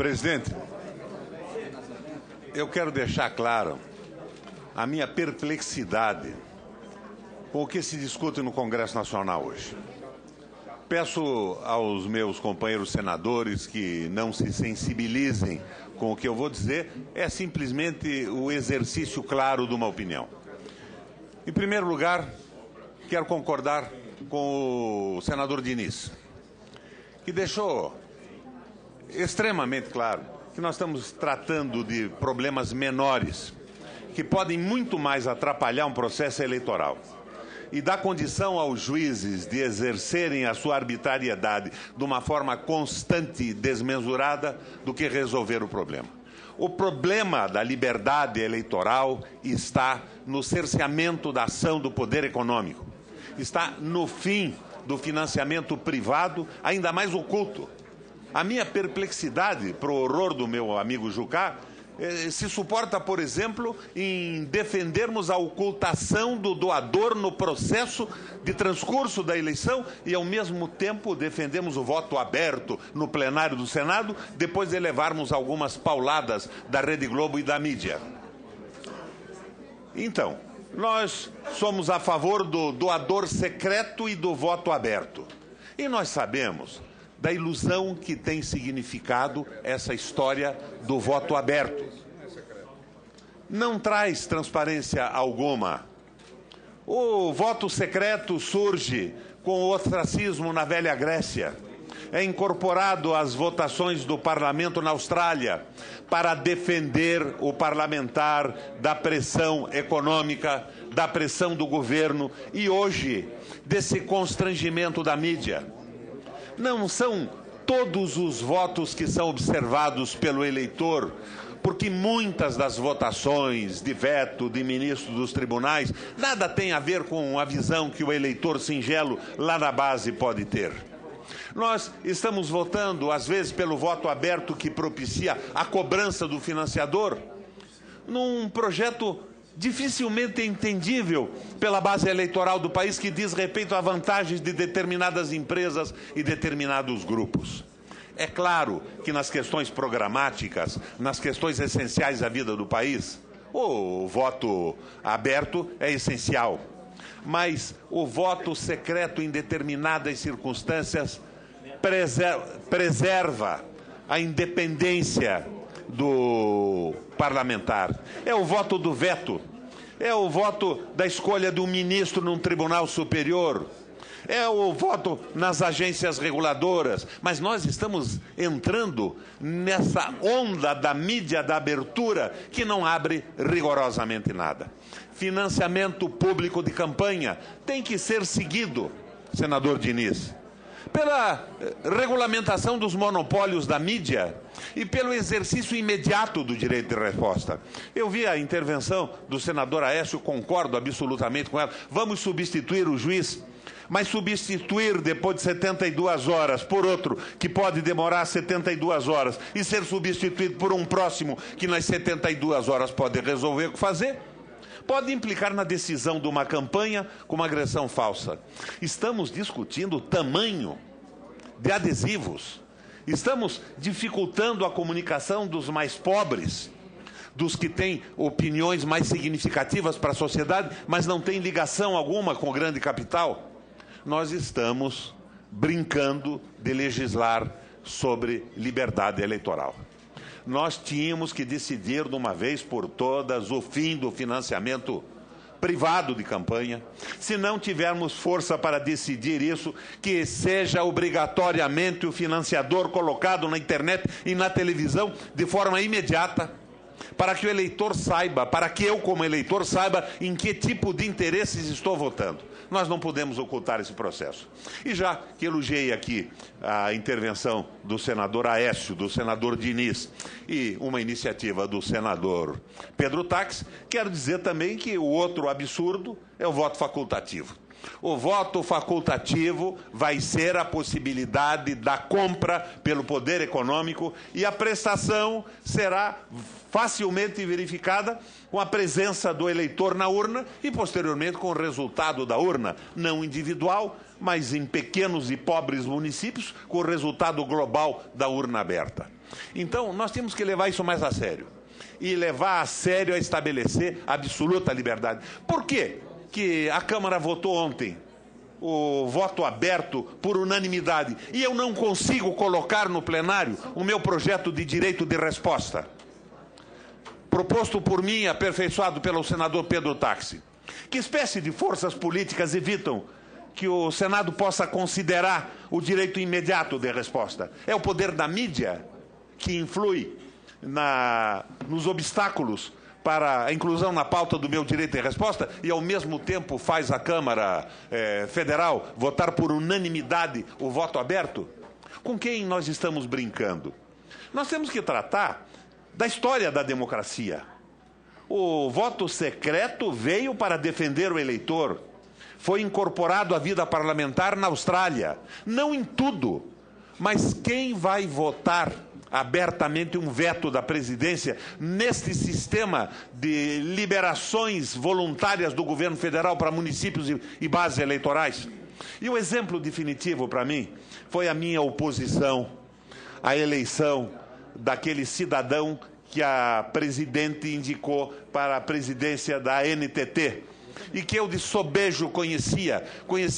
Presidente, eu quero deixar claro a minha perplexidade com o que se discute no Congresso Nacional hoje. Peço aos meus companheiros senadores que não se sensibilizem com o que eu vou dizer, é simplesmente o exercício claro de uma opinião. Em primeiro lugar, quero concordar com o senador Diniz, que deixou extremamente claro que nós estamos tratando de problemas menores, que podem muito mais atrapalhar um processo eleitoral e dar condição aos juízes de exercerem a sua arbitrariedade de uma forma constante e desmesurada do que resolver o problema. O problema da liberdade eleitoral está no cerceamento da ação do poder econômico, está no fim do financiamento privado, ainda mais oculto. A minha perplexidade, para o horror do meu amigo Jucá, se suporta, por exemplo, em defendermos a ocultação do doador no processo de transcurso da eleição e, ao mesmo tempo, defendemos o voto aberto no plenário do Senado, depois de levarmos algumas pauladas da Rede Globo e da mídia. Então, nós somos a favor do doador secreto e do voto aberto. E nós sabemos da ilusão que tem significado essa história do voto aberto. Não traz transparência alguma. O voto secreto surge com o ostracismo na velha Grécia. É incorporado às votações do parlamento na Austrália para defender o parlamentar da pressão econômica, da pressão do governo e hoje desse constrangimento da mídia. Não são todos os votos que são observados pelo eleitor, porque muitas das votações de veto de ministros dos tribunais nada tem a ver com a visão que o eleitor singelo lá na base pode ter. Nós estamos votando, às vezes, pelo voto aberto que propicia a cobrança do financiador, num projeto dificilmente entendível pela base eleitoral do país, que diz respeito a vantagens de determinadas empresas e determinados grupos. É claro que nas questões programáticas, nas questões essenciais da vida do país, o voto aberto é essencial. Mas o voto secreto em determinadas circunstâncias preserva a independência do parlamentar. É o voto do veto, é o voto da escolha do ministro num tribunal superior, é o voto nas agências reguladoras. Mas nós estamos entrando nessa onda da mídia da abertura que não abre rigorosamente nada. Financiamento público de campanha tem que ser seguido, senador Diniz, pela regulamentação dos monopólios da mídia e pelo exercício imediato do direito de resposta. Eu vi a intervenção do senador Aécio, concordo absolutamente com ela. Vamos substituir o juiz, mas substituir depois de 72 horas por outro que pode demorar 72 horas e ser substituído por um próximo que nas 72 horas pode resolver o que fazer, pode implicar na decisão de uma campanha com uma agressão falsa. Estamos discutindo o tamanho de adesivos. Estamos dificultando a comunicação dos mais pobres, dos que têm opiniões mais significativas para a sociedade, mas não têm ligação alguma com o grande capital. Nós estamos brincando de legislar sobre liberdade eleitoral. Nós tínhamos que decidir de uma vez por todas o fim do financiamento privado de campanha. Se não tivermos força para decidir isso, que seja obrigatoriamente o financiador colocado na internet e na televisão de forma imediata, para que o eleitor saiba, para que eu, como eleitor, saiba em que tipo de interesses estou votando. Nós não podemos ocultar esse processo. E já que elogiei aqui a intervenção do senador Aécio, do senador Diniz e uma iniciativa do senador Pedro Taques, quero dizer também que o outro absurdo é o voto facultativo. O voto facultativo vai ser a possibilidade da compra pelo poder econômico e a prestação será facilmente verificada com a presença do eleitor na urna e, posteriormente, com o resultado da urna, não individual, mas em pequenos e pobres municípios, com o resultado global da urna aberta. Então, nós temos que levar isso mais a sério. E levar a sério a estabelecer absoluta liberdade. Por quê que a Câmara votou ontem o voto aberto por unanimidade e eu não consigo colocar no plenário o meu projeto de direito de resposta, proposto por mim e aperfeiçoado pelo senador Pedro Táxi? Que espécie de forças políticas evitam que o Senado possa considerar o direito imediato de resposta? É o poder da mídia que influi nos obstáculos para a inclusão na pauta do meu direito de resposta e, ao mesmo tempo, faz a Câmara Federal votar por unanimidade o voto aberto? Com quem nós estamos brincando? Nós temos que tratar da história da democracia. O voto secreto veio para defender o eleitor. Foi incorporado à vida parlamentar na Austrália. Não em tudo, mas quem vai votar abertamente um veto da presidência neste sistema de liberações voluntárias do governo federal para municípios e bases eleitorais? E o exemplo definitivo para mim foi a minha oposição à eleição daquele cidadão que a presidente indicou para a presidência da NTT e que eu de sobejo conhecia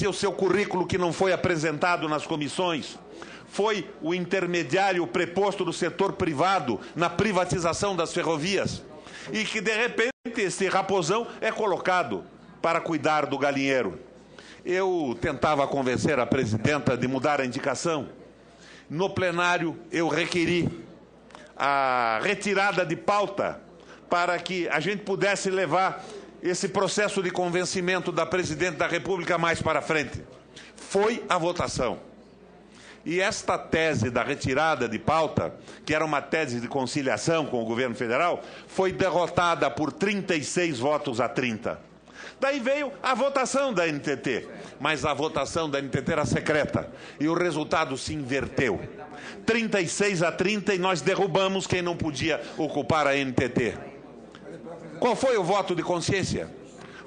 o seu currículo que não foi apresentado nas comissões. Foi o intermediário preposto do setor privado na privatização das ferrovias. E que, de repente, esse raposão é colocado para cuidar do galinheiro. Eu tentava convencer a presidenta de mudar a indicação. No plenário, eu requeri a retirada de pauta para que a gente pudesse levar esse processo de convencimento da presidente da República mais para frente. Foi a votação. E esta tese da retirada de pauta, que era uma tese de conciliação com o governo federal, foi derrotada por 36 votos a 30. Daí veio a votação da NTT, mas a votação da NTT era secreta e o resultado se inverteu. 36 a 30 e nós derrubamos quem não podia ocupar a NTT. Qual foi o voto de consciência?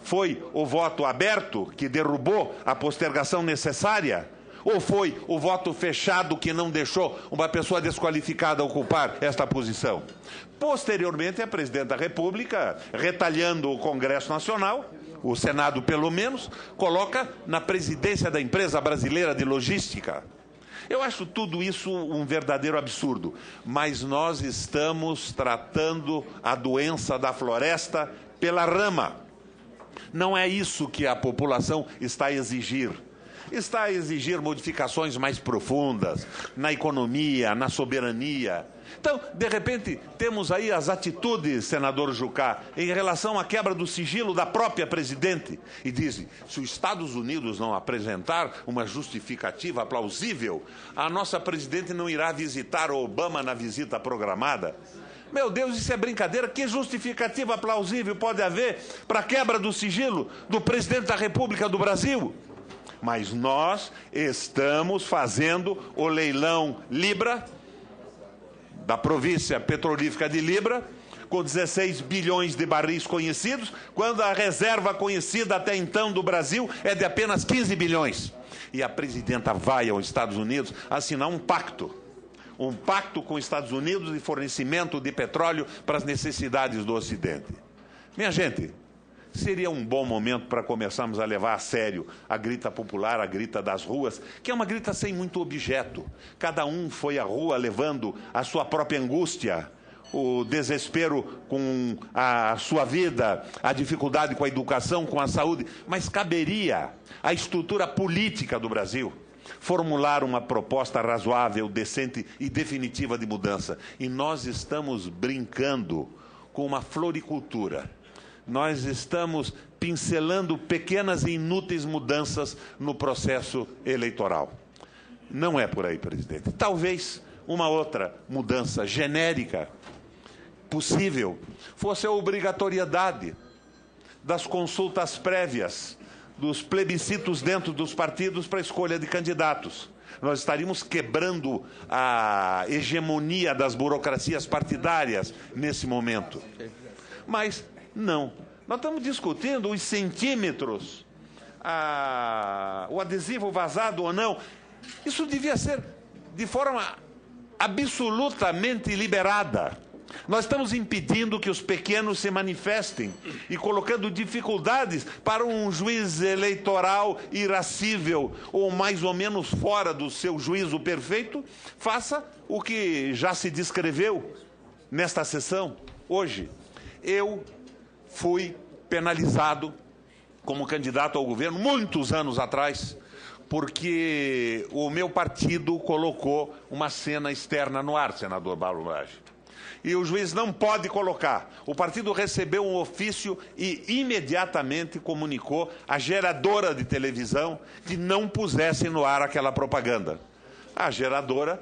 Foi o voto aberto que derrubou a postergação necessária? Ou foi o voto fechado que não deixou uma pessoa desqualificada ocupar esta posição? Posteriormente, a presidente da República, retalhando o Congresso Nacional, o Senado pelo menos, coloca na presidência da empresa brasileira de logística. Eu acho tudo isso um verdadeiro absurdo, mas nós estamos tratando a doença da floresta pela rama. Não é isso que a população está a exigir. Está a exigir modificações mais profundas na economia, na soberania. Então, de repente, temos aí as atitudes, senador Jucá, em relação à quebra do sigilo da própria presidente. E dizem, se os Estados Unidos não apresentar uma justificativa plausível, a nossa presidente não irá visitar o Obama na visita programada. Meu Deus, isso é brincadeira. Que justificativa plausível pode haver para a quebra do sigilo do presidente da República do Brasil? Mas nós estamos fazendo o leilão Libra, da província petrolífera de Libra, com 16 bilhões de barris conhecidos, quando a reserva conhecida até então do Brasil é de apenas 15 bilhões. E a presidenta vai aos Estados Unidos assinar um pacto com os Estados Unidos de fornecimento de petróleo para as necessidades do Ocidente. Minha gente, seria um bom momento para começarmos a levar a sério a grita popular, a grita das ruas, que é uma grita sem muito objeto. Cada um foi à rua levando a sua própria angústia, o desespero com a sua vida, a dificuldade com a educação, com a saúde. Mas caberia à estrutura política do Brasil formular uma proposta razoável, decente e definitiva de mudança. E nós estamos brincando com uma floricultura. Nós estamos pincelando pequenas e inúteis mudanças no processo eleitoral. Não é por aí, presidente. Talvez uma outra mudança genérica possível fosse a obrigatoriedade das consultas prévias, dos plebiscitos dentro dos partidos para a escolha de candidatos. Nós estaríamos quebrando a hegemonia das burocracias partidárias nesse momento. Mas não. Nós estamos discutindo os centímetros o adesivo vazado ou não. Isso devia ser de forma absolutamente liberada. Nós estamos impedindo que os pequenos se manifestem e colocando dificuldades para um juiz eleitoral irascível ou mais ou menos fora do seu juízo perfeito, faça o que já se descreveu nesta sessão hoje. Eu fui penalizado como candidato ao governo muitos anos atrás, porque o meu partido colocou uma cena externa no ar, senador Paulo Rage. E o juiz não pode colocar. O partido recebeu um ofício e imediatamente comunicou à geradora de televisão que não pusesse no ar aquela propaganda. A geradora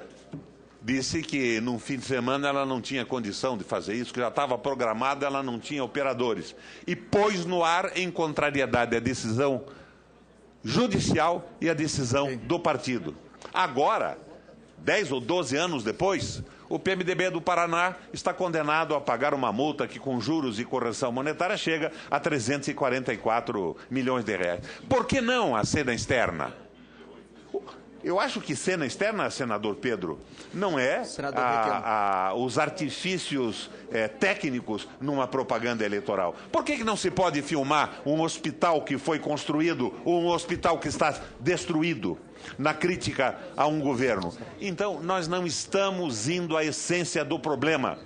disse que num fim de semana ela não tinha condição de fazer isso, que já estava programada, ela não tinha operadores. E pôs no ar em contrariedade à decisão judicial e à decisão do partido. Agora, 10 ou 12 anos depois, o PMDB do Paraná está condenado a pagar uma multa que, com juros e correção monetária, chega a 344 milhões de reais. Por que não a cena externa? Eu acho que cena externa, senador Pedro, não é os artifícios técnicos numa propaganda eleitoral. Por que não se pode filmar um hospital que foi construído ou um hospital que está destruído na crítica a um governo? Então, nós não estamos indo à essência do problema.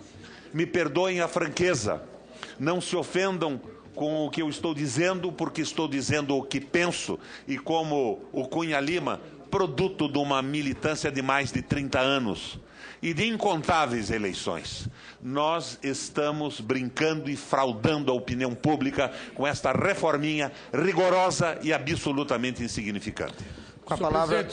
Me perdoem a franqueza. Não se ofendam com o que eu estou dizendo, porque estou dizendo o que penso. E como o Cunha Lima, produto de uma militância de mais de 30 anos e de incontáveis eleições. Nós estamos brincando e fraudando a opinião pública com esta reforminha rigorosa e absolutamente insignificante. Com a palavra...